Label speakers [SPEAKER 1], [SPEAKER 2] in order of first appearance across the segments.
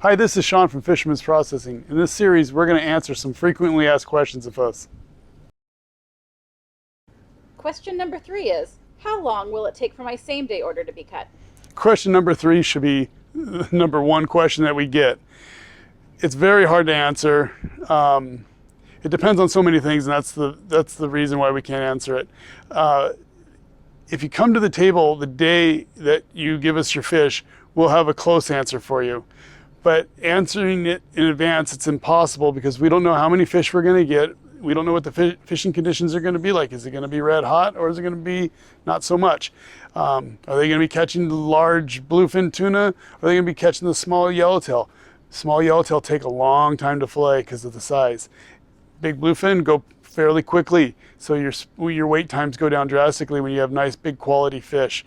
[SPEAKER 1] Hi, this is Sean from Fisherman's Processing. In this series, we're going to answer some frequently asked questions of us.
[SPEAKER 2] Question number 3 is, how long will it take for my same-day order to be cut?
[SPEAKER 1] Question number 3 should be the number one question that we get. It's very hard to answer. It depends on so many things, and that's the reason why we can't answer it. If you come to the table the day that you give us your fish, we'll have a close answer for you. But answering it in advance, it's impossible because we don't know how many fish we're going to get. We don't know what the fishing conditions are going to be like. Is it going to be red hot or is it going to be not so much? Are they going to be catching the large bluefin tuna? Or are they going to be catching the small yellowtail? Small yellowtail take a long time to fillet because of the size. Big bluefin go fairly quickly, so your wait times go down drastically when you have nice big quality fish.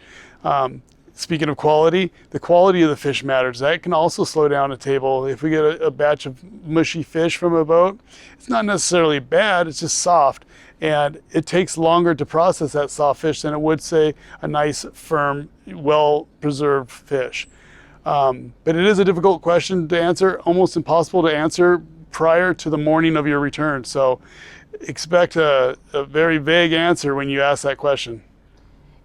[SPEAKER 1] Speaking of quality, the quality of the fish matters. That can also slow down a table. If we get a batch of mushy fish from a boat, it's not necessarily bad, it's just soft. And it takes longer to process that soft fish than it would, say, a nice, firm, well-preserved fish. But it is a difficult question to answer, almost impossible to answer prior to the morning of your return. So expect a very vague answer when you ask that question.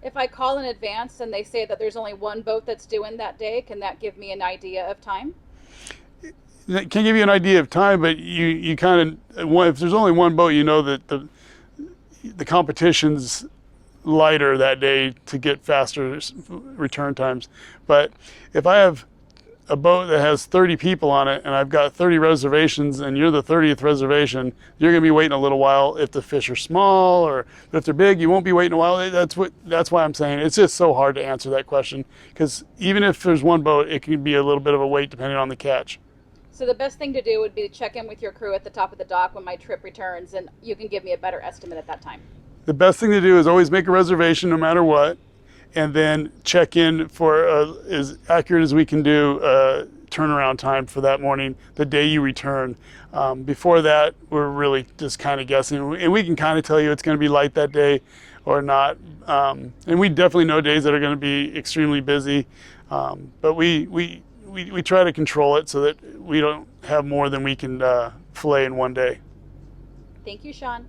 [SPEAKER 2] If I call in advance and they say that there's only one boat that's due in that day, can that give me an idea of time?
[SPEAKER 1] It can give you an idea of time, but you kind of, if there's only one boat, you know that the competition's lighter that day to get faster return times. But if I have a boat that has 30 people on it and I've got 30 reservations and you're the 30th reservation, you're going to be waiting a little while. If the fish are small or if they're big, you won't be waiting a while. That's why I'm saying it's just so hard to answer that question, because even if there's one boat, it can be a little bit of a wait depending on the catch.
[SPEAKER 2] So the best thing to do would be to check in with your crew at the top of the dock when my trip returns, and you can give me a better estimate at that time.
[SPEAKER 1] The best thing to do is always make a reservation no matter what, and then check in for as accurate as we can do turnaround time for that morning, the day you return. Before that, we're really just kind of guessing, and we can kind of tell you it's going to be light that day or not. And we definitely know days that are going to be extremely busy, but we try to control it so that we don't have more than we can fillet in one day.
[SPEAKER 2] Thank you, Sean.